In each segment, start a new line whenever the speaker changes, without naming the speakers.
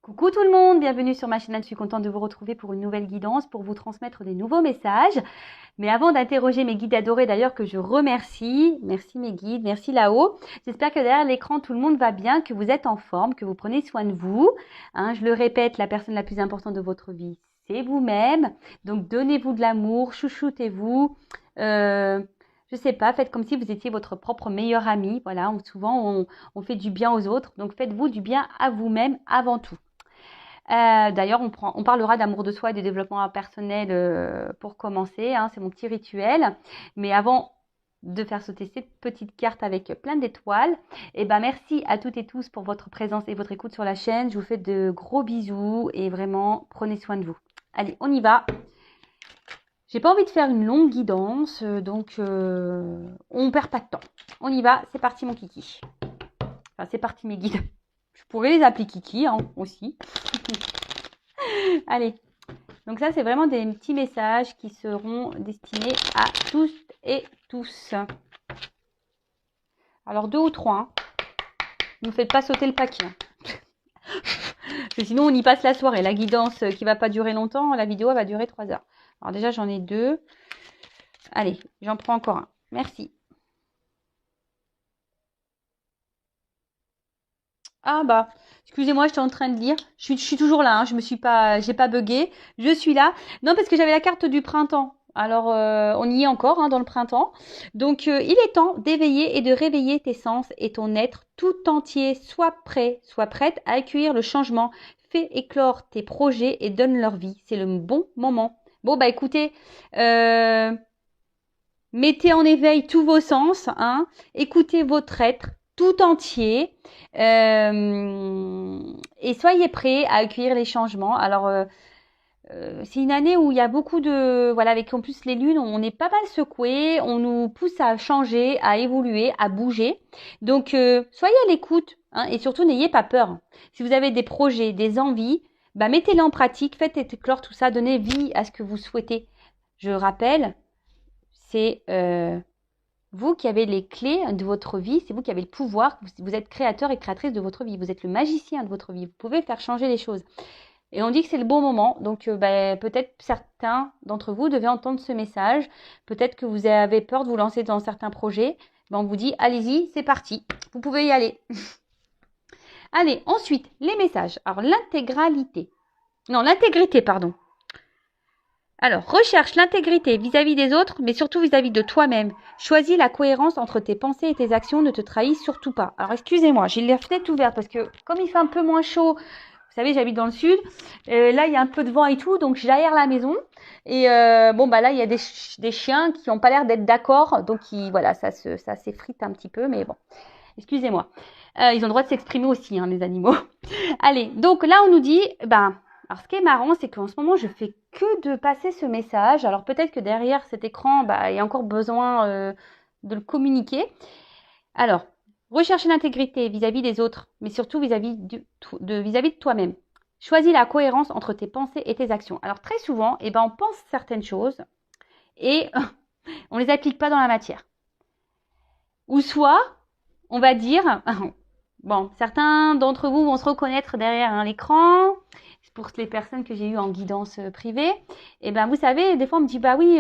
Coucou tout le monde, bienvenue sur ma chaîne. Je suis contente de vous retrouver pour une nouvelle guidance, pour vous transmettre des nouveaux messages. Mais avant d'interroger mes guides adorés d'ailleurs que je remercie, merci mes guides, merci là-haut. J'espère que derrière l'écran tout le monde va bien, que vous êtes en forme, que vous prenez soin de vous. Je le répète, la personne la plus importante de votre vie, c'est vous-même. Donc donnez-vous de l'amour, chouchoutez-vous. Je sais pas, faites comme si vous étiez votre propre meilleur ami. Voilà, souvent on fait du bien aux autres. Donc faites-vous du bien à vous-même avant tout. D'ailleurs, on parlera d'amour de soi et de développement personnel pour commencer. C'est mon petit rituel. Mais avant de faire sauter cette petite carte avec plein d'étoiles, merci à toutes et tous pour votre présence et votre écoute sur la chaîne. Je vous fais de gros bisous et vraiment, prenez soin de vous. Allez, on y va. J'ai pas envie de faire une longue guidance, donc on perd pas de temps. On y va, c'est parti mon kiki. Enfin, c'est parti mes guides. Je pourrais les appeler kiki aussi. Allez, donc ça c'est vraiment des petits messages qui seront destinés à tous et tous. Alors 2 ou 3, ne faites pas sauter le paquet. Parce que sinon on y passe la soirée. La guidance qui va pas durer longtemps, la vidéo elle va durer 3 heures. Alors déjà j'en ai 2. Allez, j'en prends encore un. Merci. Ah bah, excusez-moi, j'étais en train de lire. Je suis toujours là, j'ai pas bugué. Je suis là. Non, parce que j'avais la carte du printemps. Alors, on y est encore dans le printemps. Donc, il est temps d'éveiller et de réveiller tes sens et ton être tout entier. Sois prêt, sois prête à accueillir le changement. Fais éclore tes projets et donne leur vie. C'est le bon moment. Bon, bah écoutez, mettez en éveil tous vos sens. Écoutez votre être tout entier et soyez prêts à accueillir les changements. Alors, c'est une année où il y a beaucoup de... Voilà, avec en plus les lunes, on est pas mal secoué, on nous pousse à changer, à évoluer, à bouger. Donc, soyez à l'écoute et surtout, n'ayez pas peur. Si vous avez des projets, des envies, mettez-les en pratique, faites éclore tout ça, donnez vie à ce que vous souhaitez. Je rappelle, c'est... vous qui avez les clés de votre vie, c'est vous qui avez le pouvoir, vous êtes créateur et créatrice de votre vie, vous êtes le magicien de votre vie, vous pouvez faire changer les choses. Et on dit que c'est le bon moment, donc peut-être certains d'entre vous devez entendre ce message, peut-être que vous avez peur de vous lancer dans certains projets, on vous dit allez-y, c'est parti, vous pouvez y aller. Allez, ensuite, les messages. Alors l'intégrité, pardon. Alors, recherche l'intégrité vis-à-vis des autres, mais surtout vis-à-vis de toi-même. Choisis la cohérence entre tes pensées et tes actions, ne te trahis surtout pas. Alors, excusez-moi, j'ai la fenêtre ouverte parce que comme il fait un peu moins chaud, vous savez, j'habite dans le sud, là, il y a un peu de vent et tout, donc j'aère la maison. Et là, il y a des chiens qui n'ont pas l'air d'être d'accord, donc voilà, ça s'effrite un petit peu, mais bon, excusez-moi. Ils ont le droit de s'exprimer aussi, les animaux. Allez, donc là, on nous dit, alors, ce qui est marrant, c'est qu'en ce moment, je fais que de passer ce message. Alors, peut-être que derrière cet écran, il y a encore besoin de le communiquer. Alors, rechercher l'intégrité vis-à-vis des autres, mais surtout vis-à-vis de toi-même. Choisis la cohérence entre tes pensées et tes actions. Alors, très souvent, on pense certaines choses et on ne les applique pas dans la matière. Ou soit, on va dire, bon, certains d'entre vous vont se reconnaître derrière l'écran. Pour les personnes que j'ai eues en guidance privée, vous savez, des fois on me dit oui,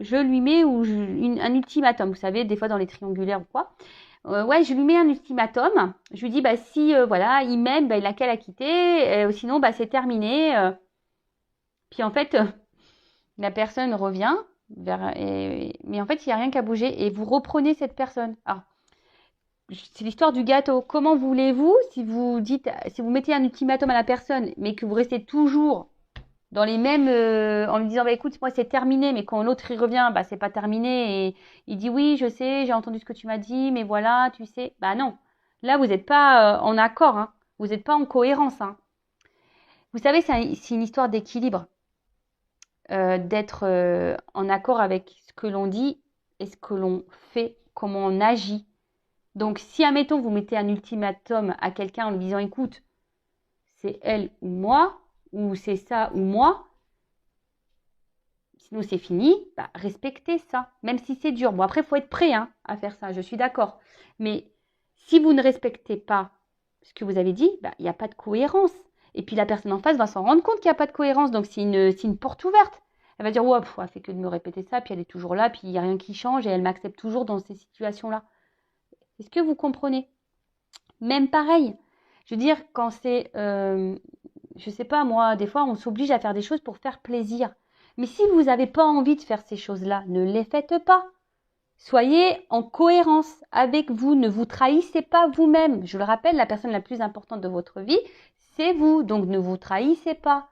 je lui mets un ultimatum. Vous savez, des fois dans les triangulaires ou quoi. Ouais, je lui mets un ultimatum. Je lui dis si voilà, il m'aime, il n'a qu'à la quitter. Sinon, c'est terminé. Puis en fait, la personne revient mais en fait, il n'y a rien qu'à bouger et vous reprenez cette personne. Alors, c'est l'histoire du gâteau. Comment voulez-vous, si vous mettez un ultimatum à la personne, mais que vous restez toujours dans les mêmes, en lui disant, écoute, moi c'est terminé, mais quand l'autre y revient, c'est pas terminé, et il dit, oui, je sais, j'ai entendu ce que tu m'as dit, mais voilà, tu sais, non. Là, vous n'êtes pas en accord, vous n'êtes pas en cohérence. Vous savez, c'est une histoire d'équilibre, d'être en accord avec ce que l'on dit et ce que l'on fait, comment on agit. Donc, si, admettons, vous mettez un ultimatum à quelqu'un en lui disant, écoute, c'est elle ou moi, ou c'est ça ou moi, sinon c'est fini, respectez ça, même si c'est dur. Bon, après, il faut être prêt à faire ça, je suis d'accord. Mais si vous ne respectez pas ce que vous avez dit, bah, il n'y a pas de cohérence. Et puis la personne en face va s'en rendre compte qu'il n'y a pas de cohérence. Donc c'est une porte ouverte. Elle va dire, ouais, elle fait que de me répéter ça, puis elle est toujours là, puis il n'y a rien qui change et elle m'accepte toujours dans ces situations-là. Est-ce que vous comprenez? Même pareil. Je veux dire, quand c'est, je sais pas moi, des fois on s'oblige à faire des choses pour faire plaisir. Mais si vous n'avez pas envie de faire ces choses-là, ne les faites pas. Soyez en cohérence avec vous, ne vous trahissez pas vous-même. Je le rappelle, la personne la plus importante de votre vie, c'est vous. Donc ne vous trahissez pas.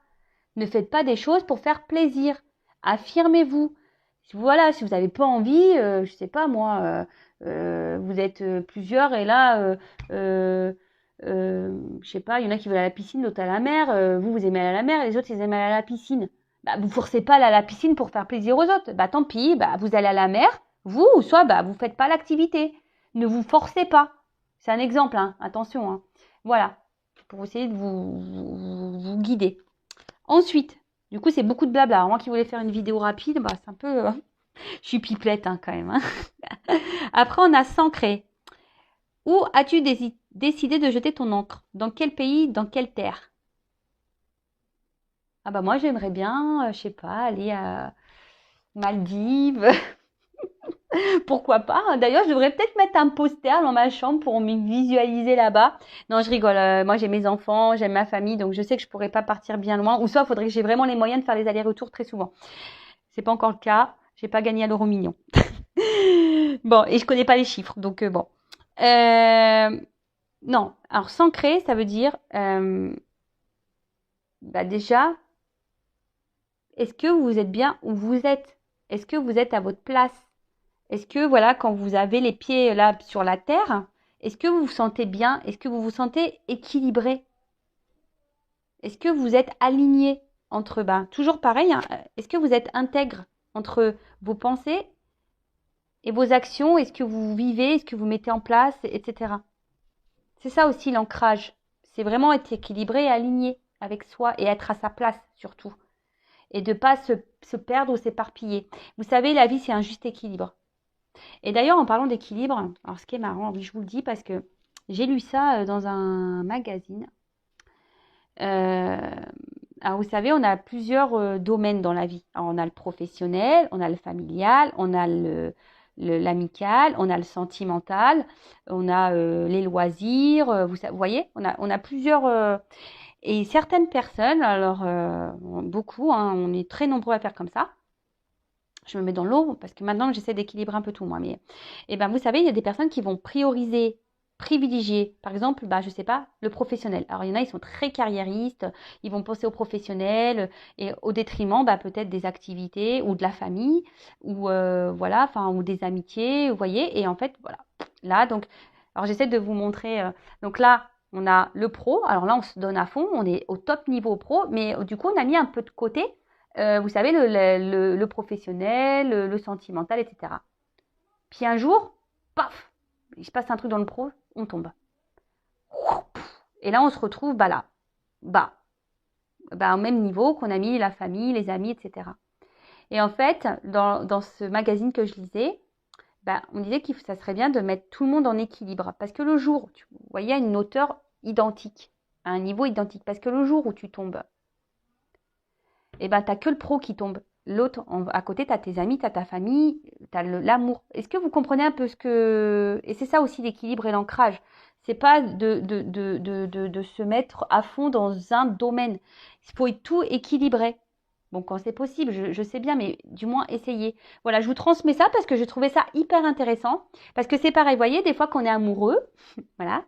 Ne faites pas des choses pour faire plaisir. Affirmez-vous. Voilà, si vous n'avez pas envie, je sais pas moi, vous êtes plusieurs et là, je sais pas, il y en a qui veulent aller à la piscine, d'autres à la mer. Vous aimez aller à la mer, les autres ils aiment aller à la piscine. Bah, vous forcez pas à aller à la piscine pour faire plaisir aux autres. Bah tant pis, bah vous allez à la mer, vous, ou soit bah vous faites pas l'activité. Ne vous forcez pas. C'est un exemple, hein, attention. Hein. Voilà, pour essayer de vous guider. Ensuite, du coup, c'est beaucoup de blabla. Alors, moi qui voulais faire une vidéo rapide, bah, c'est un peu... je suis pipelette hein, quand même. Hein. Après, on a s'ancrer. Où as-tu décidé de jeter ton encre? Dans quel pays? Dans quelle terre? Ah bah moi, j'aimerais bien, je sais pas, aller à Maldives. Pourquoi pas? D'ailleurs, je devrais peut-être mettre un poster dans ma chambre pour me visualiser là-bas. Non, je rigole. Moi, j'ai mes enfants, j'aime ma famille, donc je sais que je pourrais pas partir bien loin. Ou soit, il faudrait que j'ai vraiment les moyens de faire les allers-retours très souvent. C'est pas encore le cas. J'ai pas gagné à l'euro million. Bon, et je connais pas les chiffres, donc bon. Non, alors s'ancrer, ça veut dire bah déjà, est-ce que vous êtes bien où vous êtes? Est-ce que vous êtes à votre place? Est-ce que, voilà, quand vous avez les pieds là sur la terre, est-ce que vous vous sentez bien? Est-ce que vous vous sentez équilibré? Est-ce que vous êtes aligné entre, toujours pareil, hein, est-ce que vous êtes intègre entre vos pensées et vos actions? Est-ce que vous vivez? Est-ce que vous mettez en place, etc. C'est ça aussi l'ancrage. C'est vraiment être équilibré et aligné avec soi et être à sa place surtout. Et de ne pas se perdre ou s'éparpiller. Vous savez, la vie, c'est un juste équilibre. Et d'ailleurs, en parlant d'équilibre, alors ce qui est marrant, oui, je vous le dis parce que j'ai lu ça dans un magazine. Alors, vous savez, on a plusieurs domaines dans la vie. Alors, on a le professionnel, on a le familial, on a l'amical, on a le sentimental, on a les loisirs. Vous voyez, on a plusieurs... et certaines personnes, alors beaucoup, hein, on est très nombreux à faire comme ça. Je me mets dans l'eau parce que maintenant j'essaie d'équilibrer un peu tout moi. Mais vous savez, il y a des personnes qui vont privilégier, par exemple, je sais pas, le professionnel. Alors il y en a, ils sont très carriéristes, ils vont penser au professionnel et au détriment peut-être des activités ou de la famille ou voilà, enfin ou des amitiés, vous voyez. Et en fait, voilà. Là donc, alors j'essaie de vous montrer. Donc là, on a le pro. Alors là, on se donne à fond, on est au top niveau pro, mais du coup, on a mis un peu de côté. Vous savez, le professionnel, le sentimental, etc. Puis un jour, paf, il se passe un truc dans le pro, on tombe. Et là, on se retrouve là, au même niveau qu'on a mis la famille, les amis, etc. Et en fait, dans ce magazine que je lisais, on disait que ça serait bien de mettre tout le monde en équilibre. Parce que le jour, vous voyez, à une hauteur identique, à un niveau identique. Parce que le jour où tu tombes, t'as que le pro qui tombe. L'autre, à côté, t'as tes amis, t'as ta famille, t'as l'amour. Est-ce que vous comprenez un peu ce que... Et c'est ça aussi l'équilibre et l'ancrage. C'est pas de se mettre à fond dans un domaine. Il faut tout équilibrer. Bon, quand c'est possible, je sais bien, mais du moins essayer. Voilà, je vous transmets ça parce que je trouvais ça hyper intéressant. Parce que c'est pareil, vous voyez, des fois qu'on est amoureux, voilà,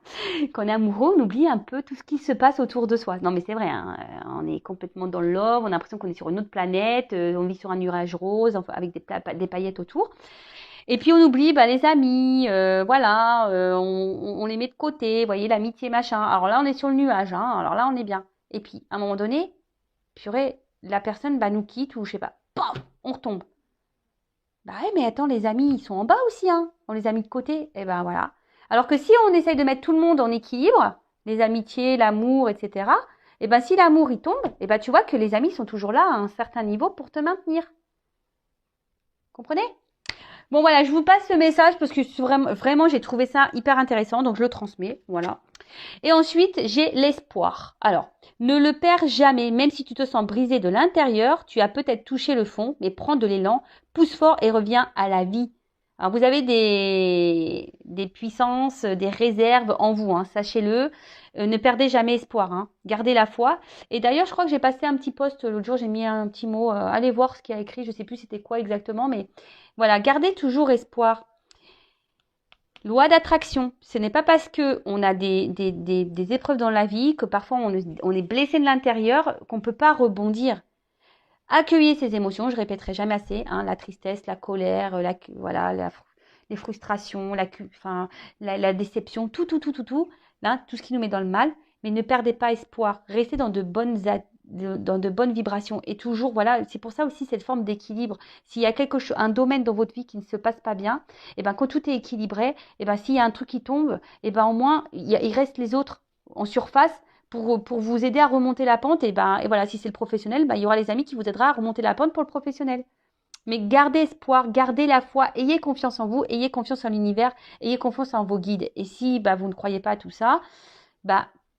quand on est amoureux, on oublie un peu tout ce qui se passe autour de soi. Non, mais c'est vrai, hein, on est complètement dans le love, on a l'impression qu'on est sur une autre planète, on vit sur un nuage rose, enfin, avec des paillettes autour. Et puis on oublie les amis, voilà, on les met de côté, vous voyez, l'amitié, machin. Alors là, on est sur le nuage, hein, alors là, on est bien. Et puis, à un moment donné, purée, la personne nous quitte ou je sais pas, paf, on retombe. Ouais, mais attends, les amis, ils sont en bas aussi, hein. On les a mis de côté. Et voilà. Alors que si on essaye de mettre tout le monde en équilibre, les amitiés, l'amour, etc., si l'amour il tombe, tu vois que les amis sont toujours là à un certain niveau pour te maintenir. Comprenez? Bon voilà, je vous passe ce message parce que vraiment j'ai trouvé ça hyper intéressant, donc je le transmets. Voilà. Et ensuite, j'ai l'espoir. Alors, ne le perds jamais, même si tu te sens brisé de l'intérieur, tu as peut-être touché le fond, mais prends de l'élan, pousse fort et reviens à la vie. Alors, vous avez des puissances, des réserves en vous, hein, sachez-le. Ne perdez jamais espoir, hein. Gardez la foi. Et d'ailleurs, je crois que j'ai passé un petit post l'autre jour, j'ai mis un petit mot. Allez voir ce qu'il y a écrit, je ne sais plus c'était quoi exactement, mais voilà, gardez toujours espoir. Loi d'attraction. Ce n'est pas parce que on a des épreuves dans la vie que parfois on est blessé de l'intérieur qu'on ne peut pas rebondir. Accueillez ces émotions, je répéterai jamais assez, hein, la tristesse, la colère, les frustrations, la déception, tout, hein, tout ce qui nous met dans le mal. Mais ne perdez pas espoir. Restez dans dans de bonnes vibrations. Et toujours, voilà, c'est pour ça aussi cette forme d'équilibre. S'il y a un domaine dans votre vie qui ne se passe pas bien, et ben quand tout est équilibré, et ben s'il y a un truc qui tombe, et ben au moins il reste les autres en surface pour vous aider à remonter la pente. Et voilà, si c'est le professionnel, il y aura les amis qui vous aideront à remonter la pente pour le professionnel. Mais gardez espoir, gardez la foi, ayez confiance en vous, ayez confiance en l'univers, ayez confiance en vos guides. Et si vous ne croyez pas à tout ça,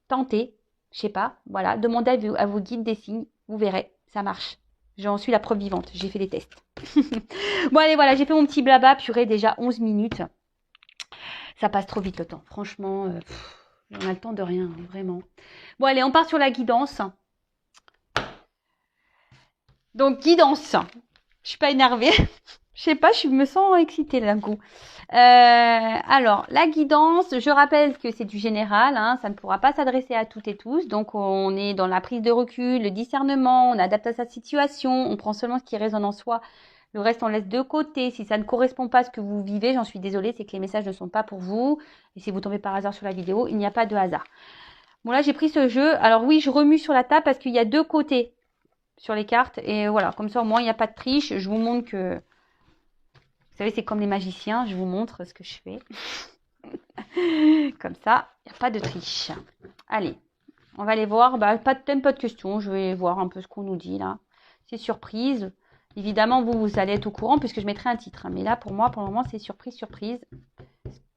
tentez, je sais pas, voilà, demandez à vos guides des signes, vous verrez, ça marche. J'en suis la preuve vivante, j'ai fait des tests. Bon allez, voilà, j'ai fait mon petit blabla, purée, déjà 11 minutes. Ça passe trop vite le temps, franchement, on a le temps de rien, hein, vraiment. Bon allez, on part sur la guidance. Donc guidance, je suis pas énervée. Je sais pas, je me sens excitée d'un coup. Alors, la guidance, je rappelle que c'est du général, hein, ça ne pourra pas s'adresser à toutes et tous. Donc, on est dans la prise de recul, le discernement, on adapte à sa situation, on prend seulement ce qui résonne en soi. Le reste, on laisse de côté. Si ça ne correspond pas à ce que vous vivez, j'en suis désolée, c'est que les messages ne sont pas pour vous. Et si vous tombez par hasard sur la vidéo, il n'y a pas de hasard. Bon, là, j'ai pris ce jeu. Alors oui, je remue sur la table parce qu'il y a deux côtés sur les cartes. Et voilà, comme ça, au moins, il n'y a pas de triche. Je vous montre que... Vous savez, c'est comme les magiciens. Je vous montre ce que je fais. Comme ça, il n'y a pas de triche. Allez, on va aller voir. Pas de thème, pas de questions. Je vais voir un peu ce qu'on nous dit là. C'est surprise. Évidemment, vous allez être au courant puisque je mettrai un titre. Mais là, pour moi, pour le moment, c'est surprise, surprise.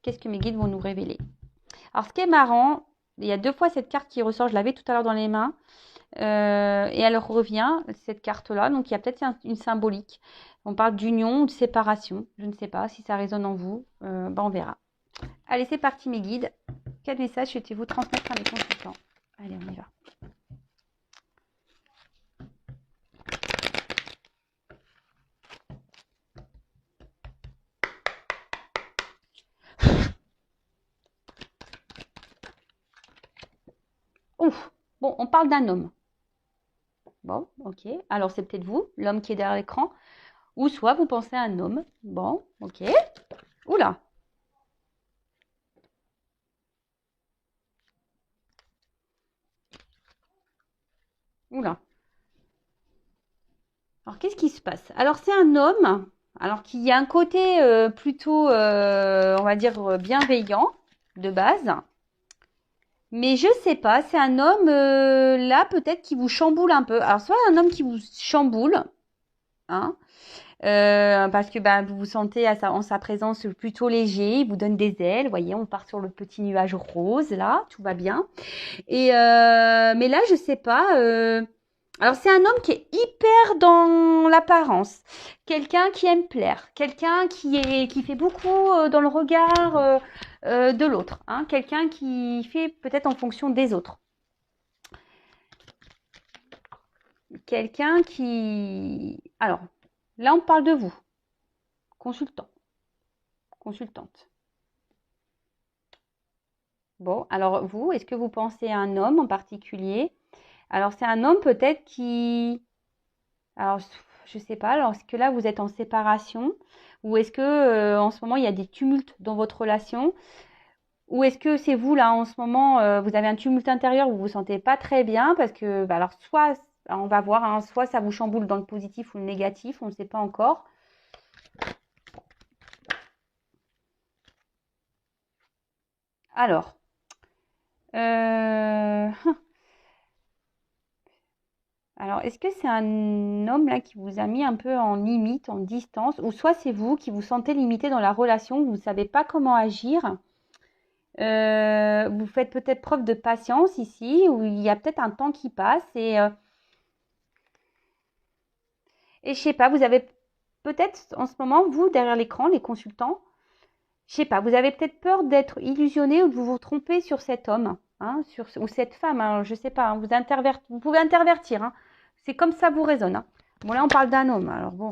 Qu'est-ce que mes guides vont nous révéler? Alors, ce qui est marrant, il y a deux fois cette carte qui ressort. Je l'avais tout à l'heure dans les mains. Et elle revient, cette carte-là. Donc, il y a peut-être une symbolique. On parle d'union ou de séparation. Je ne sais pas si ça résonne en vous. On verra. Allez, c'est parti mes guides. Quel message souhaitez-vous transmettre à mes consultants? Allez, on y va. Ouf. Bon, on parle d'un homme. Bon, ok. Alors, c'est peut-être vous, l'homme qui est derrière l'écran. Ou soit vous pensez à un homme. Bon, ok. Oula. Oula. Alors, qu'est-ce qui se passe? Alors, c'est un homme, alors qu'il y a un côté plutôt, on va dire, bienveillant de base. Mais je sais pas, c'est un homme, là, peut-être qui vous chamboule un peu. Alors, soit un homme qui vous chamboule, hein, parce que vous vous sentez en sa présence plutôt léger, il vous donne des ailes. Vous voyez, on part sur le petit nuage rose, là, tout va bien. Et mais là, je sais pas... Alors, c'est un homme qui est hyper dans l'apparence. Quelqu'un qui aime plaire. Quelqu'un qui fait beaucoup dans le regard de l'autre. Hein. Quelqu'un qui fait peut-être en fonction des autres. Quelqu'un qui... Alors, là, on parle de vous. Consultant. Consultante. Bon, alors vous, est-ce que vous pensez à un homme en particulier? Alors, c'est un homme peut-être qui... Alors, je sais pas, alors est-ce que là, vous êtes en séparation? Ou est-ce que en ce moment, il y a des tumultes dans votre relation? Ou est-ce que c'est vous, là, en ce moment, vous avez un tumulte intérieur où vous vous sentez pas très bien? Parce que, alors, soit, on va voir, hein, soit ça vous chamboule dans le positif ou le négatif, on ne sait pas encore. Alors, alors, est-ce que c'est un homme là qui vous a mis un peu en limite, en distance, ou soit c'est vous qui vous sentez limité dans la relation, vous ne savez pas comment agir? Vous faites peut-être preuve de patience ici, où il y a peut-être un temps qui passe et je sais pas, vous avez peut-être en ce moment, vous, derrière l'écran, les consultants, je sais pas, vous avez peut-être peur d'être illusionné ou de vous tromper sur cet homme, hein, ou cette femme, hein, je sais pas, hein, vous pouvez intervertir, hein, c'est comme ça vous résonne. Hein. Bon, là, on parle d'un homme, alors bon.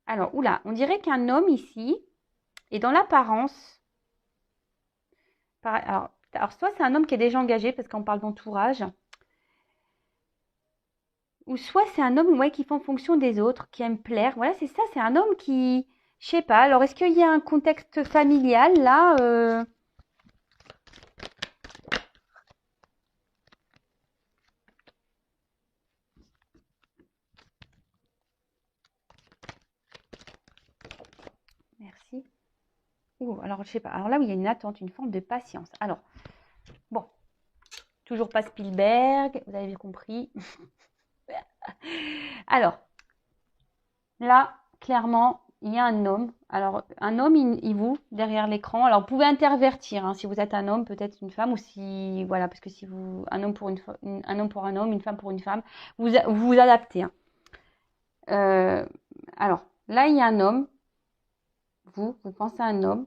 Alors, oula, on dirait qu'un homme ici est dans l'apparence. Alors, soit c'est un homme qui est déjà engagé parce qu'on parle d'entourage, ou soit c'est un homme ouais, qui fait en fonction des autres, qui aime plaire. Voilà, c'est ça, c'est un homme qui, je sais pas. Alors, est-ce qu'il y a un contexte familial là Merci. Ouh, alors, je sais pas. Alors là, où il y a une attente, une forme de patience. Alors, bon, toujours pas Spielberg, vous avez bien compris. Alors, là, clairement, il y a un homme. Alors, un homme, il vous, derrière l'écran. Alors, vous pouvez intervertir, hein, si vous êtes un homme, peut-être une femme, ou si, voilà, parce que si vous, un homme pour un homme pour un homme, une femme pour une femme, vous adaptez. Hein. Alors, là, il y a un homme. Vous pensez à un homme.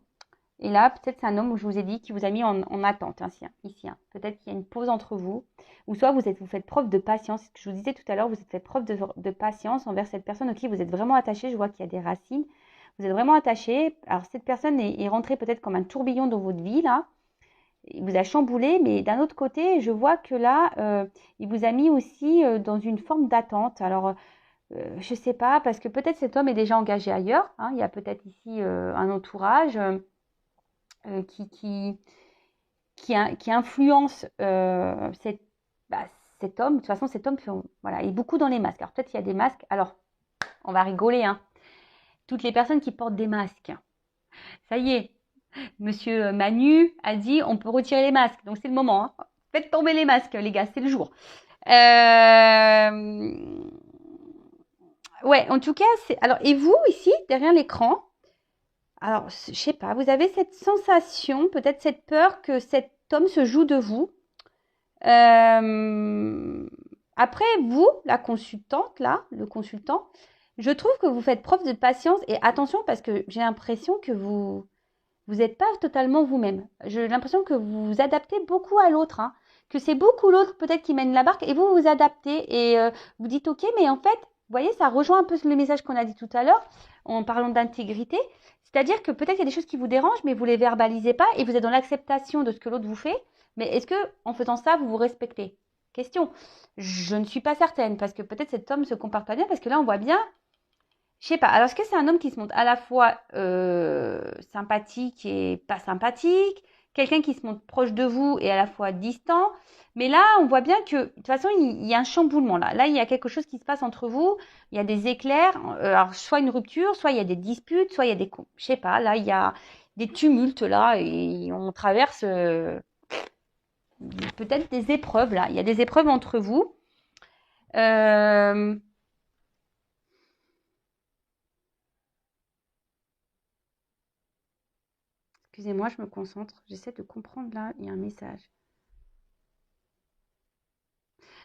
Et là, peut-être c'est un homme où je vous ai dit qui vous a mis en attente ici. Hein. Peut-être qu'il y a une pause entre vous. Ou soit vous faites preuve de patience. Ce que je vous disais tout à l'heure, vous faites preuve de patience envers cette personne auquel vous êtes vraiment attaché. Je vois qu'il y a des racines. Vous êtes vraiment attaché. Alors cette personne est rentrée peut-être comme un tourbillon dans votre vie là. Il vous a chamboulé, mais d'un autre côté, je vois que là, il vous a mis aussi dans une forme d'attente. Alors, je ne sais pas, parce que peut-être cet homme est déjà engagé ailleurs. Hein. Il y a peut-être ici un entourage. Qui influence bah, cet homme. De toute façon, cet homme voilà, est beaucoup dans les masques. Alors peut-être qu'il y a des masques. Alors, on va rigoler. Hein. Toutes les personnes qui portent des masques. Ça y est, Monsieur Manu a dit on peut retirer les masques. Donc c'est le moment. Hein. Faites tomber les masques, les gars, c'est le jour. Ouais, en tout cas, alors, et vous, ici, derrière l'écran, alors, je sais pas, vous avez cette sensation, peut-être cette peur que cet homme se joue de vous. Après, vous, la consultante, là, le consultant, je trouve que vous faites preuve de patience et attention parce que j'ai l'impression que vous n'êtes pas totalement vous-même. J'ai l'impression que vous vous adaptez beaucoup à l'autre, hein, que c'est beaucoup l'autre peut-être qui mène la barque et vous vous adaptez et vous dites ok, mais en fait, vous voyez, ça rejoint un peu le message qu'on a dit tout à l'heure en parlant d'intégrité. C'est-à-dire que peut-être il y a des choses qui vous dérangent, mais vous les verbalisez pas et vous êtes dans l'acceptation de ce que l'autre vous fait. Mais est-ce que en faisant ça, vous vous respectez? Question. Je ne suis pas certaine parce que peut-être cet homme se comporte pas bien parce que là, on voit bien. Je sais pas. Alors, est-ce que c'est un homme qui se montre à la fois sympathique et pas sympathique, quelqu'un qui se montre proche de vous et à la fois distant? Mais là, on voit bien que de toute façon, il y a un chamboulement là. Là, il y a quelque chose qui se passe entre vous. Il y a des éclairs. Alors, soit une rupture, soit il y a des disputes, soit il y a des, je sais pas. Là, il y a des tumultes là et on traverse peut-être des épreuves là. Il y a des épreuves entre vous. Excusez-moi, je me concentre. J'essaie de comprendre là. Il y a un message.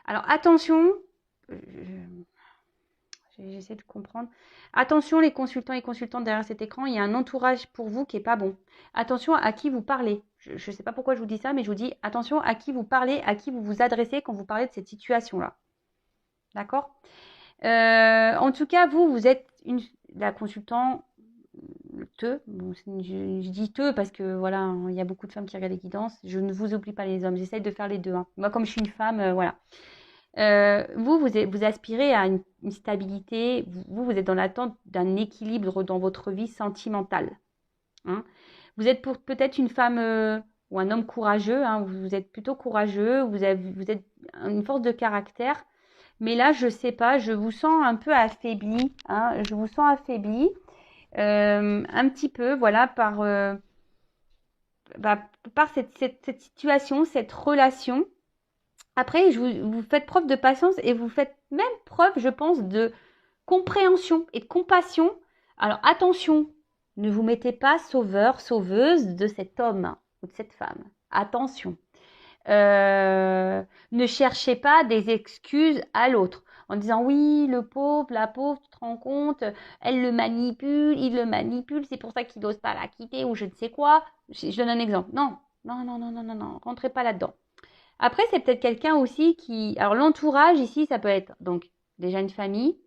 Alors attention, j'essaie de comprendre. Attention les consultants et consultantes derrière cet écran, il y a un entourage pour vous qui est pas bon. Attention à qui vous parlez. Je ne sais pas pourquoi je vous dis ça, mais je vous dis attention à qui vous parlez, à qui vous vous adressez quand vous parlez de cette situation-là. D'accord En tout cas, vous êtes la consultante. Bon, je dis te parce que voilà, il y a beaucoup de femmes qui regardent les guidances. Je ne vous oublie pas les hommes. J'essaye de faire les deux. Hein. Moi, comme je suis une femme, voilà. Vous aspirez à une stabilité, vous êtes dans l'attente d'un équilibre dans votre vie sentimentale. Hein. Vous êtes peut-être une femme ou un homme courageux, hein, vous êtes plutôt courageux, vous êtes une force de caractère, mais là, je sais pas, je vous sens un peu affaibli, hein, je vous sens affaibli, un petit peu, voilà, par cette situation, cette relation. Après, vous faites preuve de patience et vous faites même preuve, je pense, de compréhension et de compassion Alors attention, ne vous mettez pas sauveur, sauveuse de cet homme ou de cette femme. Attention. Ne cherchez pas des excuses à l'autre en disant oui, le pauvre, la pauvre, tu te rends compte, elle le manipule, il le manipule, c'est pour ça qu'il n'ose pas la quitter ou je ne sais quoi. Je donne un exemple. Non, non, non, non, non, non, non, rentrez pas là-dedans. Après, c'est peut-être quelqu'un aussi qui... Alors l'entourage ici, ça peut être donc déjà une famille,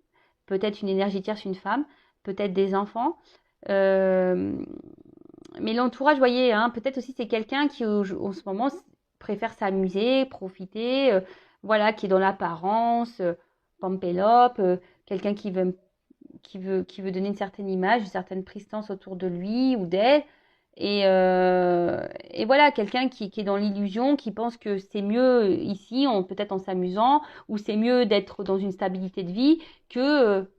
peut-être une énergie tierce, une femme, peut-être des enfants. Euh, mais l'entourage, vous voyez, hein, peut-être aussi c'est quelqu'un qui en ce moment préfère s'amuser, profiter, voilà, qui est dans l'apparence, pampélope, quelqu'un qui veut donner une certaine image, une certaine prestance autour de lui ou d'elle. Et voilà, quelqu'un qui est dans l'illusion, qui pense que c'est mieux ici, peut-être en s'amusant, ou c'est mieux d'être dans une stabilité de vie que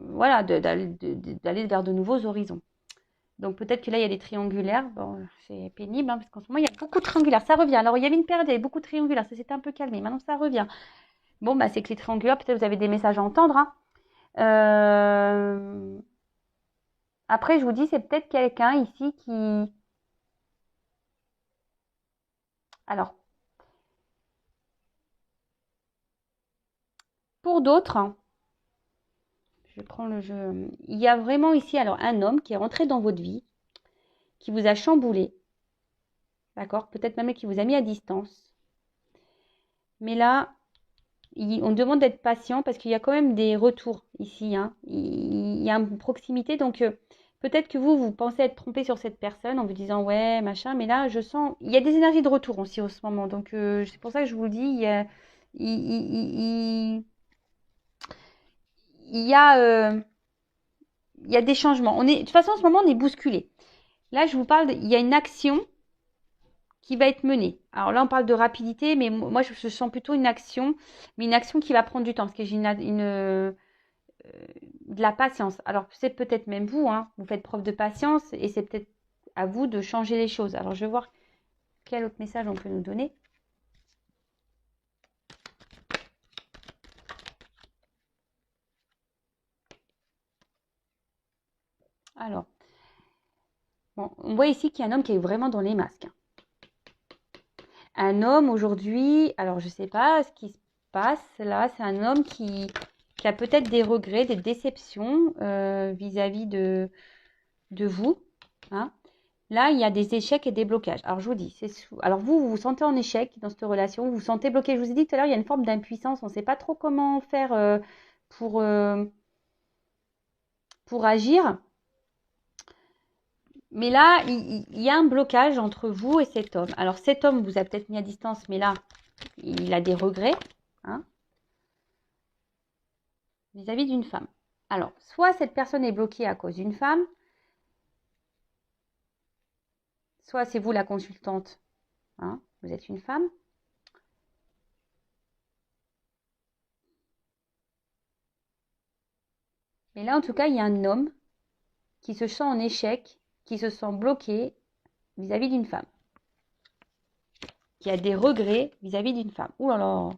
voilà, d'aller vers de nouveaux horizons. Donc peut-être que là, il y a des triangulaires. Bon, c'est pénible, hein, parce qu'en ce moment, il y a beaucoup de triangulaires. Ça revient. Alors, il y avait une période, il y avait beaucoup de triangulaires. Ça s'était un peu calmé. Maintenant, ça revient. Bon, bah, c'est que les triangulaires, peut-être vous avez des messages à entendre. Hein. Après, je vous dis, c'est peut-être quelqu'un ici qui... Alors, pour d'autres, hein, je prends le jeu. Il y a vraiment ici alors un homme qui est rentré dans votre vie, qui vous a chamboulé. D'accord? Peut-être même qui vous a mis à distance. Mais là, on demande d'être patient parce qu'il y a quand même des retours ici. Hein. Il y a une proximité. Donc, peut-être que vous pensez être trompé sur cette personne en vous disant ouais, machin. Mais là, je sens. Il y a des énergies de retour aussi en ce moment. Donc, c'est pour ça que je vous le dis. Il y a, il y a des changements. De toute façon, en ce moment, on est bousculé. Là, je vous parle. Il y a une action qui va être menée. Alors là, on parle de rapidité, mais moi, je sens plutôt une action, mais une action qui va prendre du temps, parce que j'ai de la patience. Alors, c'est peut-être même vous, hein, vous faites preuve de patience, et c'est peut-être à vous de changer les choses. Alors, je vais voir quel autre message on peut nous donner. Alors, bon, on voit ici qu'il y a un homme qui est vraiment dans les masques. Un homme aujourd'hui, alors je ne sais pas ce qui se passe là, c'est un homme qui a peut-être des regrets, des déceptions vis-à-vis de vous. Hein. Là, il y a des échecs et des blocages. Alors, je vous dis, alors vous vous sentez en échec dans cette relation, vous vous sentez bloqué. Je vous ai dit tout à l'heure, il y a une forme d'impuissance. On ne sait pas trop comment faire pour, euh, pour agir. Mais là, il y a un blocage entre vous et cet homme. Alors, cet homme vous a peut-être mis à distance, mais là, il a des regrets hein, vis-à-vis d'une femme. Alors, soit cette personne est bloquée à cause d'une femme, soit c'est vous la consultante, hein, vous êtes une femme. Mais là, en tout cas, il y a un homme qui se sent en échec, qui se sent bloqué vis-à-vis d'une femme, qui a des regrets vis-à-vis d'une femme. Ouh là là.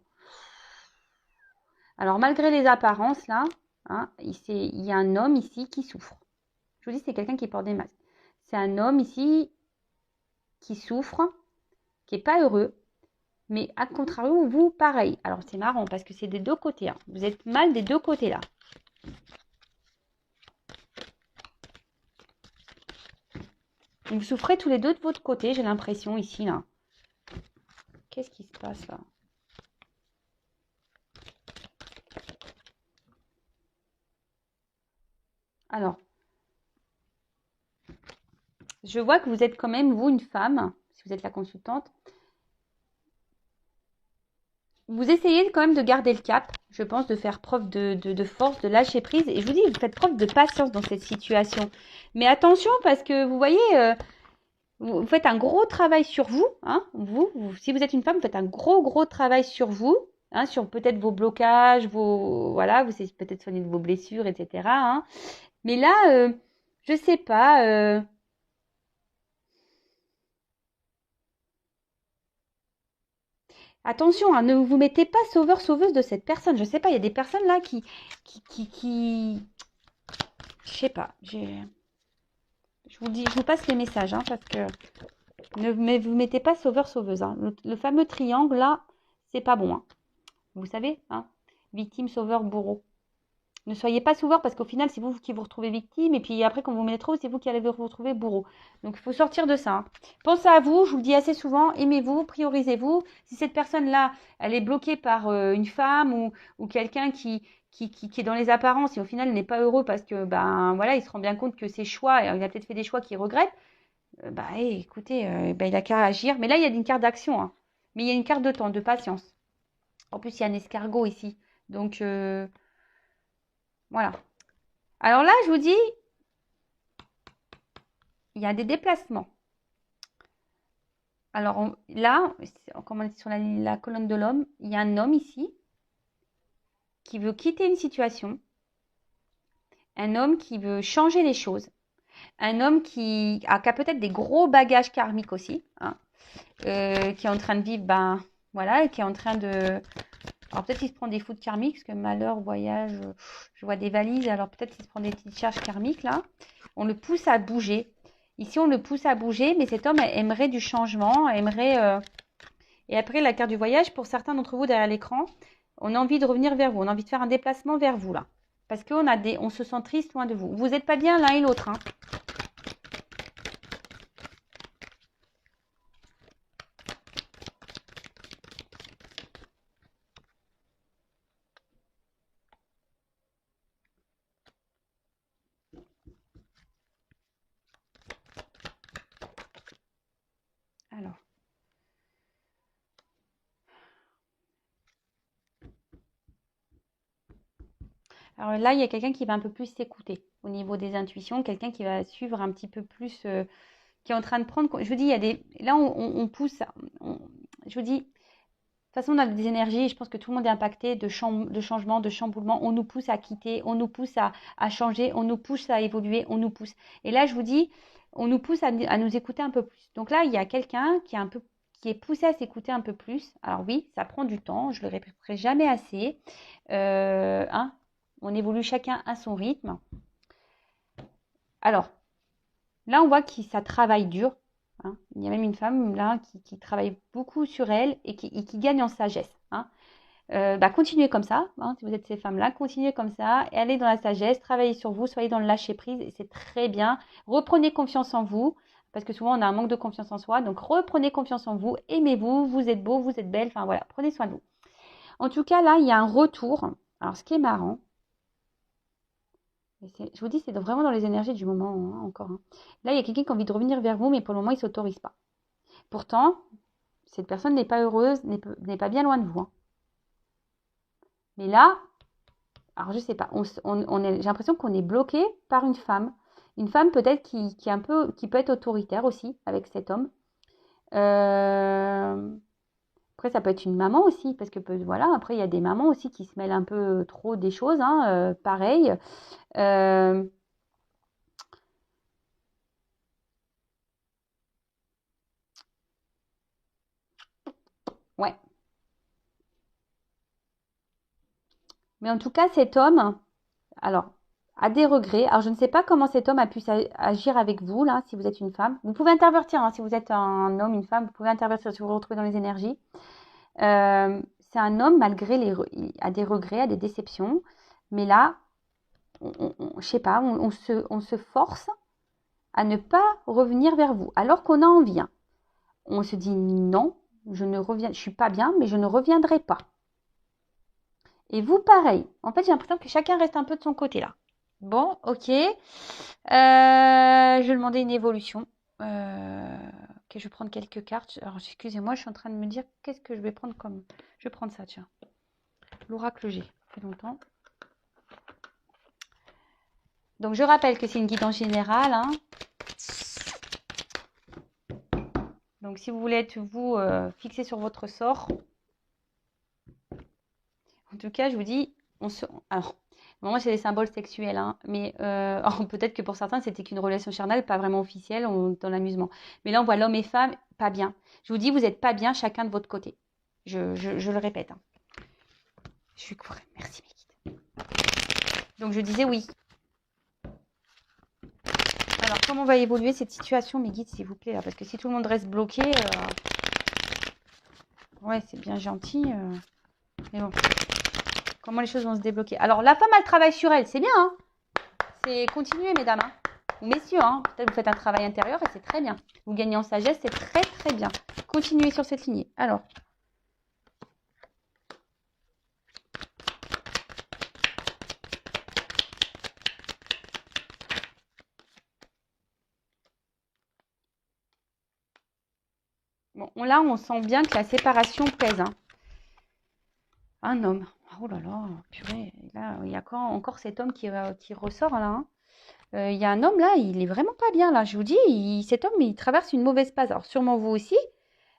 Alors, malgré les apparences, là, hein, il y a un homme ici qui souffre. Je vous dis, c'est quelqu'un qui porte des masques. C'est un homme ici qui souffre, qui n'est pas heureux, mais à contrario, vous, pareil. Alors, c'est marrant parce que c'est des deux côtés. Hein. Vous êtes mal des deux côtés, là. Vous souffrez tous les deux de votre côté, j'ai l'impression, ici, là. Qu'est-ce qui se passe, là? Alors, je vois que vous êtes quand même, vous, une femme, si vous êtes la consultante. Vous essayez quand même de garder le cap, je pense, de faire preuve de force, de lâcher prise. Et je vous dis, vous faites preuve de patience dans cette situation. Mais attention, parce que vous voyez, vous faites un gros travail sur vous. Hein, si vous êtes une femme, vous faites un gros travail sur vous. Hein, sur peut-être vos blocages, voilà, vous essayez peut-être soigner vos blessures, etc. Hein. Mais là, je sais pas. Attention, hein, ne vous mettez pas sauveur-sauveuse de cette personne. Je sais pas, il y a des personnes là qui Je sais pas. Je vous dis, je vous passe les messages, hein, parce que ne vous mettez pas sauveur-sauveuse. Hein. Le fameux triangle, là, c'est pas bon. Hein. Vous savez, hein, victime, sauveur, bourreau. Ne soyez pas sauveur parce qu'au final, c'est vous qui vous retrouvez victime. Et puis après, quand vous mettez trop, c'est vous qui allez vous retrouver bourreau. Donc, il faut sortir de ça. Hein. Pensez à vous, je vous le dis assez souvent, aimez-vous, priorisez-vous. Si cette personne-là, elle est bloquée par une femme ou quelqu'un qui est dans les apparences et au final n'est pas heureux parce que, ben voilà, il se rend bien compte que ses choix, il a peut-être fait des choix qu'il regrette, écoutez, il a qu'à agir. Mais là, il y a une carte d'action. Hein. Mais il y a une carte de temps, de patience. En plus, il y a un escargot ici. Donc, voilà. Alors là, je vous dis, il y a des déplacements. Alors là, comme on est sur la colonne de l'homme, il y a un homme ici qui veut quitter une situation, un homme qui veut changer les choses, un homme qui a peut-être des gros bagages karmiques aussi, hein, qui est en train de vivre, voilà, et qui est en train de... Alors peut-être qu'il se prend des foudres karmiques, parce que malheur, voyage, je vois des valises, alors peut-être qu'il se prend des petites charges karmiques là. On le pousse à bouger. Ici, on le pousse à bouger, mais cet homme aimerait du changement, aimerait... Et après, la carte du voyage, pour certains d'entre vous derrière l'écran, on a envie de revenir vers vous, on a envie de faire un déplacement vers vous là. Parce on se sent triste loin de vous. Vous n'êtes pas bien l'un et l'autre. Hein. Alors là, il y a quelqu'un qui va un peu plus s'écouter au niveau des intuitions, quelqu'un qui va suivre un petit peu plus, qui est en train de prendre. Je vous dis, il y a des. Là, on pousse. Je vous dis, de toute façon, on a des énergies. Je pense que tout le monde est impacté de changement, de chamboulement. On nous pousse à quitter, on nous pousse à changer, on nous pousse à évoluer, on nous pousse. Et là, je vous dis, on nous pousse à nous écouter un peu plus. Donc là, il y a quelqu'un qui est poussé à s'écouter un peu plus. Alors oui, ça prend du temps. Je le répéterai jamais assez. Hein, on évolue chacun à son rythme. Alors, là, on voit que ça travaille dur. Hein. Il y a même une femme là qui travaille beaucoup sur elle et qui gagne en sagesse. Hein. Continuez comme ça. Hein, si vous êtes ces femmes-là, continuez comme ça. Et allez dans la sagesse, travaillez sur vous, soyez dans le lâcher-prise. Et c'est très bien. Reprenez confiance en vous. Parce que souvent, on a un manque de confiance en soi. Donc, reprenez confiance en vous. Aimez-vous. Vous êtes beau, vous êtes belle. Enfin, voilà. Prenez soin de vous. En tout cas, là, il y a un retour. Alors, ce qui est marrant, je vous dis, c'est vraiment dans les énergies du moment, hein, encore. Hein. Là, il y a quelqu'un qui a envie de revenir vers vous, mais pour le moment, il ne s'autorise pas. Pourtant, cette personne n'est pas heureuse, n'est pas bien loin de vous. Hein. Mais là, alors je ne sais pas, j'ai l'impression qu'on est bloqué par une femme. Une femme peut-être qui peut être autoritaire aussi avec cet homme. Après, ça peut être une maman aussi, parce que voilà, après, il y a des mamans aussi qui se mêlent un peu trop des choses, hein, pareil. Ouais. Mais en tout cas, cet homme, alors, a des regrets. Alors, je ne sais pas comment cet homme a pu agir avec vous, là, si vous êtes une femme. Vous pouvez intervertir, hein, si vous êtes un homme, une femme, vous pouvez intervertir si vous vous retrouvez dans les énergies. C'est un homme, malgré il a des regrets, a des déceptions. Mais là, je sais pas, on se force à ne pas revenir vers vous, alors qu'on a envie. Hein. On se dit non, je suis pas bien, mais je ne reviendrai pas. Et vous, pareil. En fait, j'ai l'impression que chacun reste un peu de son côté là. Bon, ok. Je vais demander une évolution. Ok, je vais prendre quelques cartes. Alors, excusez-moi, je suis en train de me dire qu'est-ce que je vais prendre comme... Je vais prendre ça, tiens. L'oracle G. Ça fait longtemps. Donc, je rappelle que c'est une guidance générale. Hein. Donc, si vous voulez être, vous, fixé sur votre sort... En tout cas, je vous dis... Alors... Moi, c'est des symboles sexuels, hein, mais peut-être que pour certains, c'était qu'une relation charnelle, pas vraiment officielle, dans l'amusement. Mais là, on voit l'homme et femme pas bien. Je vous dis, vous n'êtes pas bien chacun de votre côté. Je le répète. Hein. Je suis courée. Merci, mes guides. Donc, je disais oui. Alors, comment va évoluer cette situation, mes guides, s'il vous plaît, là? Parce que si tout le monde reste bloqué, ouais, c'est bien gentil. Mais bon, comment les choses vont se débloquer? Alors, la femme, elle travaille sur elle, c'est bien, hein? C'est continuer, mesdames, hein? Ou messieurs, hein? Peut-être vous faites un travail intérieur et c'est très bien. Vous gagnez en sagesse, c'est très, très bien. Continuez sur cette lignée. Alors. Bon, là, on sent bien que la séparation pèse, hein. Un homme. Oh là là, purée. Là, il y a encore cet homme qui ressort, là, hein. Il y a un homme, là, il est vraiment pas bien, là. Je vous dis, cet homme, il traverse une mauvaise passe. Alors, sûrement vous aussi.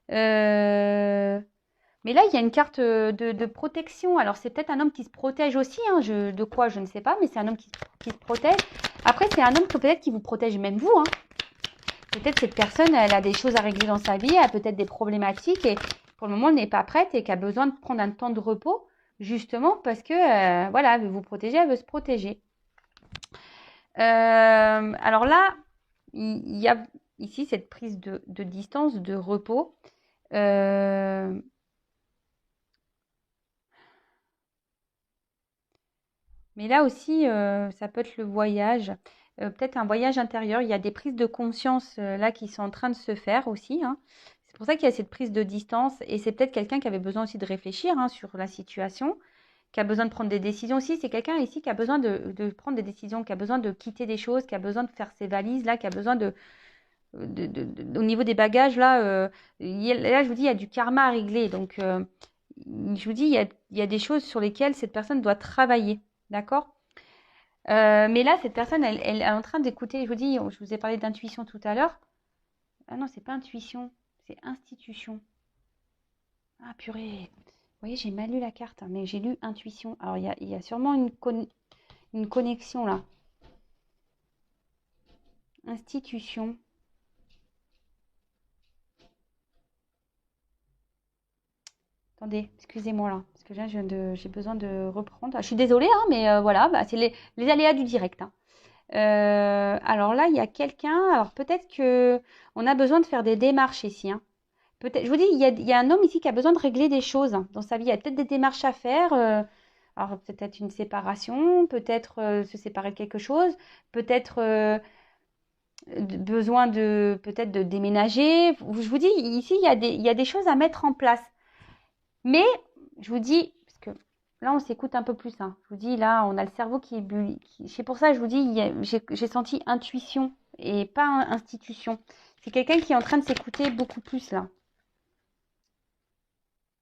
Mais là, il y a une carte de protection. Alors, c'est peut-être un homme qui se protège aussi, hein. De quoi, je ne sais pas, mais c'est un homme qui se protège. Après, c'est un homme peut-être qui vous protège même vous, hein. Peut-être cette personne, elle a des choses à régler dans sa vie, elle a peut-être des problématiques et pour le moment, elle n'est pas prête et qu'elle a besoin de prendre un temps de repos, justement parce que, voilà, elle veut vous protéger, elle veut se protéger. Alors là, il y a ici cette prise de distance, de repos. Mais là aussi, ça peut être le voyage, peut-être un voyage intérieur. Il y a des prises de conscience là qui sont en train de se faire aussi, hein. C'est pour ça qu'il y a cette prise de distance et c'est peut-être quelqu'un qui avait besoin aussi de réfléchir, hein, sur la situation, qui a besoin de prendre des décisions aussi. C'est quelqu'un ici qui a besoin de prendre des décisions, qui a besoin de quitter des choses, qui a besoin de faire ses valises là, qui a besoin au niveau des bagages là. Là, je vous dis, il y a du karma à régler. Donc, je vous dis, il y a des choses sur lesquelles cette personne doit travailler. D'accord? Mais là, cette personne, elle est en train d'écouter. Je vous dis, je vous ai parlé d'intuition tout à l'heure. Ah non, c'est pas intuition, c'est institution. Ah purée. Vous voyez, j'ai mal lu la carte, hein, mais j'ai lu intuition. Alors, il y a sûrement une connexion là. Institution. Attendez, excusez-moi là, parce que là, j'ai besoin de reprendre. Ah, je suis désolée, hein, mais voilà, bah, c'est les aléas du direct, hein. Alors là, il y a quelqu'un. Alors peut-être que on a besoin de faire des démarches ici, hein. Peut-être, je vous dis, il y a un homme ici qui a besoin de régler des choses, hein, dans sa vie. Il y a peut-être des démarches à faire. Alors peut-être une séparation, peut-être se séparer de quelque chose, peut-être besoin de peut-être de déménager. Je vous dis, ici, il y a des choses à mettre en place. Mais je vous dis, parce que là, on s'écoute un peu plus, hein. Je vous dis, là, on a le cerveau c'est pour ça que je vous dis, j'ai senti intuition et pas institution. C'est quelqu'un qui est en train de s'écouter beaucoup plus, là.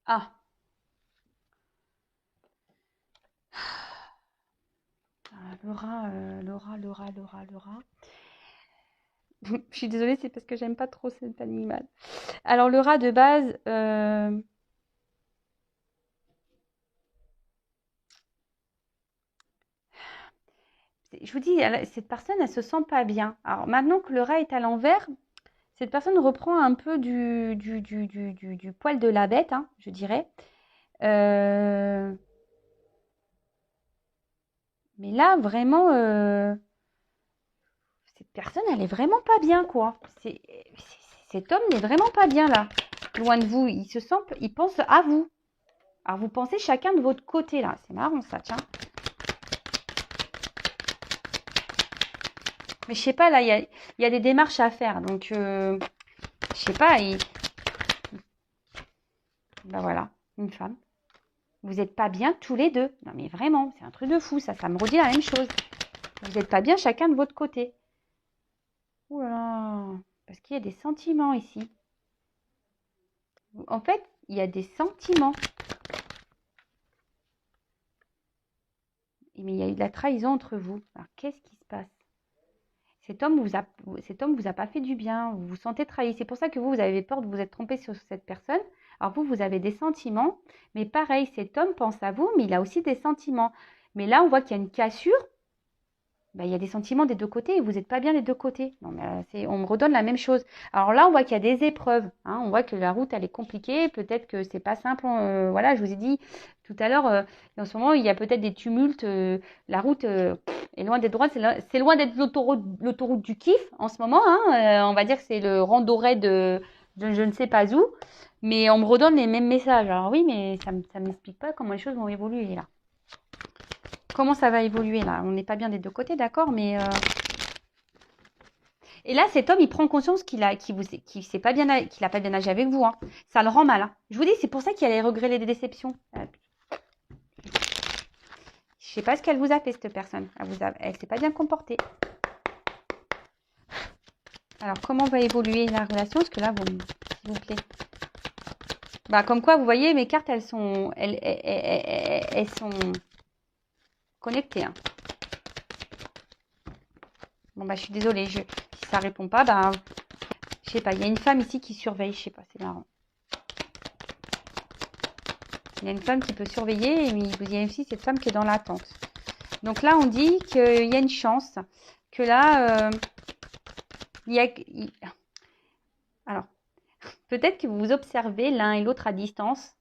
Ah, Laura. Je suis désolée, c'est parce que j'aime pas trop cet animal. Alors, le rat de base, je vous dis, cette personne, elle se sent pas bien. Alors, maintenant que le rat est à l'envers, cette personne reprend un peu du poil de la bête, hein, je dirais. Euh, mais là, vraiment, cette personne, elle est vraiment pas bien, quoi. Cet homme n'est vraiment pas bien, là. Loin de vous, il pense à vous. Alors, vous pensez chacun de votre côté, là. C'est marrant, ça, tiens. Mais je sais pas, là, il y a des démarches à faire. Donc, je sais pas. Ben voilà, une femme. Vous n'êtes pas bien tous les deux. Non, mais vraiment, c'est un truc de fou, ça me redit la même chose. Vous n'êtes pas bien chacun de votre côté. Ouh là là, parce qu'il y a des sentiments ici. En fait, il y a des sentiments. Mais il y a eu de la trahison entre vous. Alors, qu'est-ce qui se passe? Cet homme vous a pas fait du bien. Vous vous sentez trahi. C'est pour ça que vous avez peur de vous être trompé sur cette personne. Alors vous avez des sentiments. Mais pareil, cet homme pense à vous, mais il a aussi des sentiments. Mais là, on voit qu'il y a une cassure. bah, il y a des sentiments des deux côtés et vous n'êtes pas bien des deux côtés. Non, mais on me redonne la même chose. Alors là, on voit qu'il y a des épreuves. Hein, on voit que la route, elle est compliquée. Peut-être que c'est pas simple. Voilà, je vous ai dit tout à l'heure, en ce moment, il y a peut-être des tumultes. La route est loin d'être droite. C'est loin d'être l'autoroute du kiff en ce moment. Hein, on va dire que c'est le randonnée de je ne sais pas où. Mais on me redonne les mêmes messages. Alors oui, mais ça ne m'explique pas comment les choses vont évoluer là. Comment ça va évoluer là? On n'est pas bien des deux côtés, d'accord, mais et là, cet homme, il prend conscience qu'il a pas bien, qu'il a pas bien agi avec vous. Hein. Ça le rend mal. Hein. Je vous dis, c'est pour ça qu'il a les regrets, les déceptions. Je sais pas ce qu'elle vous a fait, cette personne. Elle s'est pas bien comportée. Alors, comment va évoluer la relation? Parce que là, s'il vous plaît. Bah, comme quoi, vous voyez, mes cartes, elles sont connectées. Hein. Bon, bah, je suis désolée. Si ça répond pas, bah, je sais pas. Il y a une femme ici qui surveille. Je sais pas, c'est marrant. Il y a une femme qui peut surveiller, mais il y a aussi cette femme qui est dans l'attente. Donc là, on dit qu'il y a une chance, que là, alors, peut-être que vous observez l'un et l'autre à distance.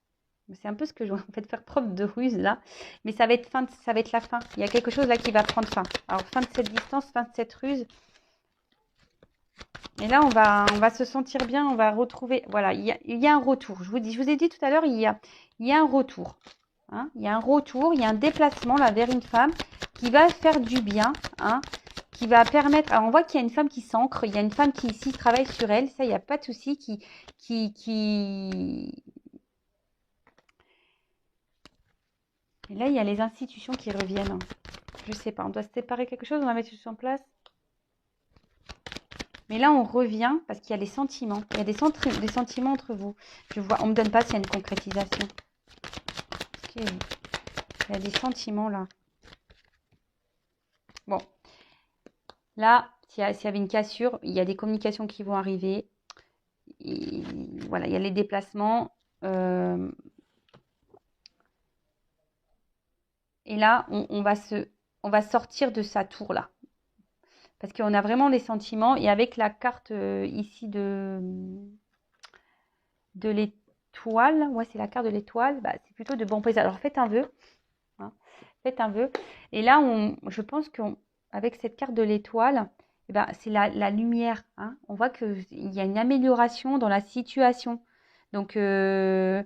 C'est un peu ce que je vais en fait faire preuve de ruse là. Mais ça va être la fin. Il y a quelque chose là qui va prendre fin. Alors, fin de cette distance, fin de cette ruse. Et là, on va se sentir bien, on va retrouver. Voilà, il y a un retour. Je vous ai dit tout à l'heure, il y a un retour. Hein, il y a un retour, il y a un déplacement là vers une femme qui va faire du bien, hein, qui va permettre. Alors on voit qu'il y a une femme qui s'ancre, il y a une femme qui ici travaille sur elle, ça il n'y a pas de souci, Et là il y a les institutions qui reviennent. Je sais pas, on doit se séparer quelque chose, on va mettre tout en place. Mais là on revient parce qu'il y a les sentiments, il y a des sentiments entre vous. Je vois, on me donne pas s'il y a une concrétisation. Okay. Il y a des sentiments là. Bon, là, s'il y avait une cassure, il y a des communications qui vont arriver. Et voilà, il y a les déplacements. Et là, on va sortir de sa tour là. Parce qu'on a vraiment les sentiments. Et avec la carte ici de l'étoile, ouais, c'est la carte de l'étoile, bah, c'est plutôt de bon présage. Alors faites un vœu. Hein, faites un vœu. Et là, je pense qu'avec cette carte de l'étoile, eh ben, c'est la lumière. Hein. On voit qu'il y a une amélioration dans la situation. Donc là,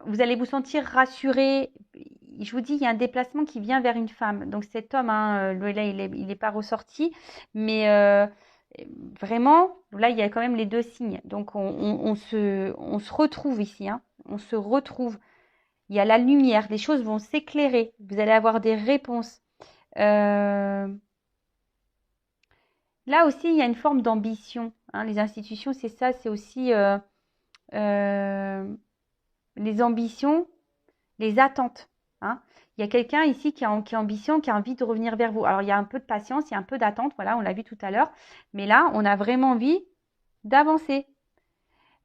vous allez vous sentir rassuré. Je vous dis, il y a un déplacement qui vient vers une femme. Donc cet homme, hein, là, il n'est pas ressorti. Mais vraiment, là, il y a quand même les deux signes. Donc on se retrouve ici. Hein. On se retrouve. Il y a la lumière, les choses vont s'éclairer, vous allez avoir des réponses. Là aussi, il y a une forme d'ambition. Hein. Les institutions, c'est ça, c'est aussi les ambitions, les attentes. Hein. Il y a quelqu'un ici qui a ambition, qui a envie de revenir vers vous. Alors, il y a un peu de patience, il y a un peu d'attente, voilà, on l'a vu tout à l'heure. Mais là, on a vraiment envie d'avancer.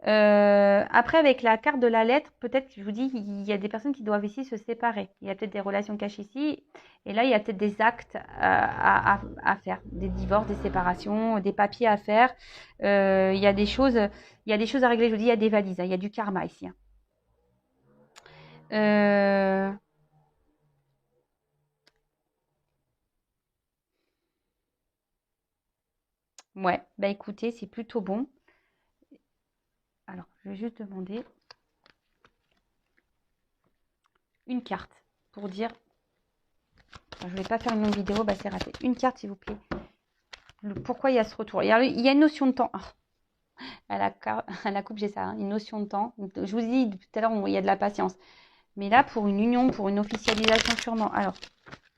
Après, avec la carte de la lettre, peut-être, je vous dis, il y a des personnes qui doivent ici se séparer. Il y a peut-être des relations cachées ici. Et là, il y a peut-être des actes à faire. Des divorces, des séparations, des papiers à faire. Il y a des choses à régler. Je vous dis, il y a des valises. Hein, il y a du karma ici. Hein. Ouais, bah écoutez, c'est plutôt bon. Alors, je vais juste demander une carte pour dire. Alors, je ne vais pas faire une longue vidéo, bah c'est raté. Une carte, s'il vous plaît. Pourquoi il y a ce retour? Il y a une notion de temps. À la coupe, j'ai ça, hein, une notion de temps. Je vous dis tout à l'heure, il y a de la patience. Mais là, pour une union, pour une officialisation, sûrement. Alors,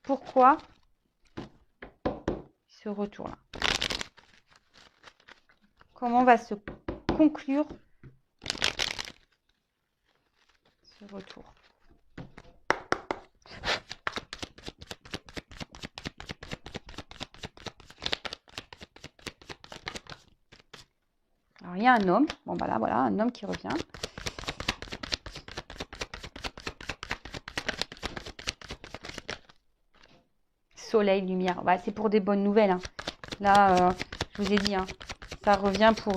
pourquoi ce retour-là? Comment va se conclure ce retour? Alors, il y a un homme. Bon, bah là, voilà, un homme qui revient. soleil, lumière. Bah, c'est pour des bonnes nouvelles. Hein. Là, je vous ai dit, hein, ça revient pour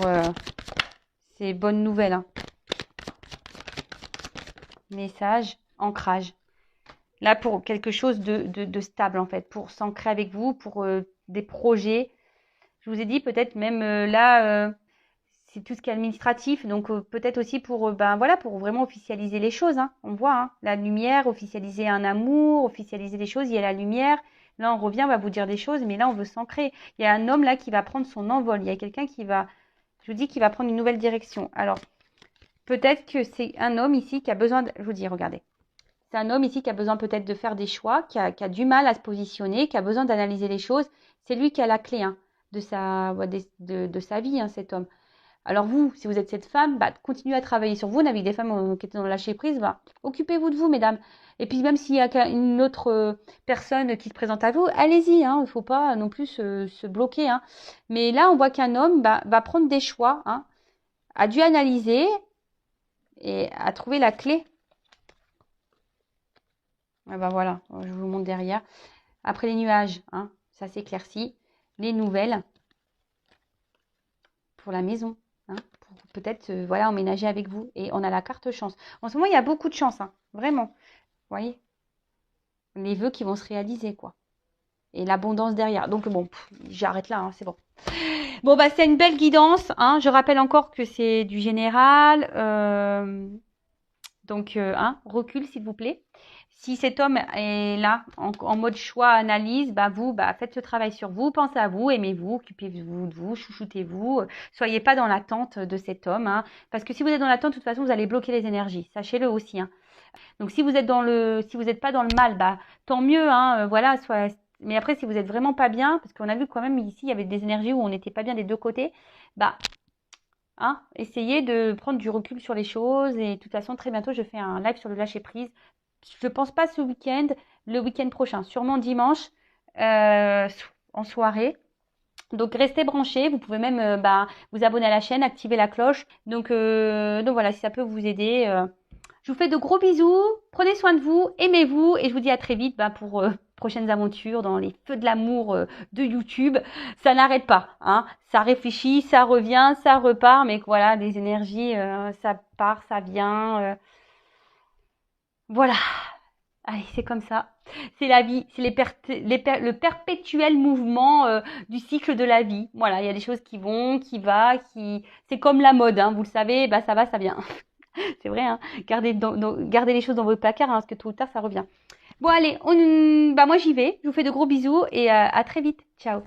ces bonnes nouvelles. Hein. Message, ancrage. Là, pour quelque chose de stable, en fait, pour s'ancrer avec vous, pour des projets. Je vous ai dit, peut-être même là, c'est tout ce qui est administratif, donc peut-être aussi pour, voilà, pour vraiment officialiser les choses. Hein. On voit, hein, la lumière, officialiser un amour, officialiser les choses, il y a la lumière. Là, on revient, on va vous dire des choses, mais là, on veut s'ancrer. Il y a un homme là qui va prendre son envol. Il y a quelqu'un qui va, je vous dis, qui va prendre une nouvelle direction. Alors, peut-être que c'est un homme ici qui a besoin de, je vous dis, regardez. C'est un homme ici qui a besoin peut-être de faire des choix, qui a du mal à se positionner, qui a besoin d'analyser les choses. C'est lui qui a la clé, hein, de sa vie, hein, cet homme. Alors vous, si vous êtes cette femme, continuez à travailler sur vous. On a vu des femmes qui étaient dans le lâcher prise, occupez-vous de vous, mesdames. Et puis même s'il y a une autre personne qui se présente à vous, allez-y. Hein, il ne faut pas non plus se bloquer. Hein. Mais là, on voit qu'un homme va prendre des choix, hein, a dû analyser et a trouvé la clé. Ah ben voilà, je vous montre derrière. Après les nuages, hein, ça s'éclaircit. Les nouvelles pour la maison, hein, pour peut-être voilà, emménager avec vous. Et on a la carte chance. En ce moment, il y a beaucoup de chance, hein, vraiment. Vous voyez, les vœux qui vont se réaliser, quoi. Et l'abondance derrière. Donc bon, j'arrête là, hein, c'est bon. Bon, c'est une belle guidance. Hein. Je rappelle encore que c'est du général. Donc, recul, s'il vous plaît. Si cet homme est là, en mode choix, analyse, vous, faites ce travail sur vous, pensez à vous, aimez-vous, occupez-vous de vous, chouchoutez-vous. Soyez pas dans l'attente de cet homme. Hein, parce que si vous êtes dans l'attente, de toute façon, vous allez bloquer les énergies. Sachez-le aussi. Hein. Donc, si vous êtes si vous n'êtes pas dans le mal, tant mieux. Hein, voilà, mais après, si vous êtes vraiment pas bien, parce qu'on a vu quand même ici, il y avait des énergies où on n'était pas bien des deux côtés, hein, essayez de prendre du recul sur les choses. Et de toute façon, très bientôt, je fais un live sur le lâcher prise. Je ne pense pas ce week-end, le week-end prochain, sûrement dimanche en soirée. Donc restez branchés, vous pouvez même vous abonner à la chaîne, activer la cloche. Donc voilà, si ça peut vous aider. Je vous fais de gros bisous, prenez soin de vous, aimez-vous et je vous dis à très vite pour prochaines aventures dans les feux de l'amour de YouTube. Ça n'arrête pas, hein. Ça réfléchit, ça revient, ça repart, mais voilà, des énergies, ça part, ça vient. Voilà. Allez, c'est comme ça. C'est la vie, c'est le perpétuel mouvement du cycle de la vie. Voilà, il y a des choses qui vont, c'est comme la mode, hein, vous le savez, ça va, ça vient. C'est vrai, hein. Gardez les choses dans vos placards, hein, parce que tôt ou tard, ça revient. Bon, allez, moi j'y vais. Je vous fais de gros bisous et à très vite. Ciao.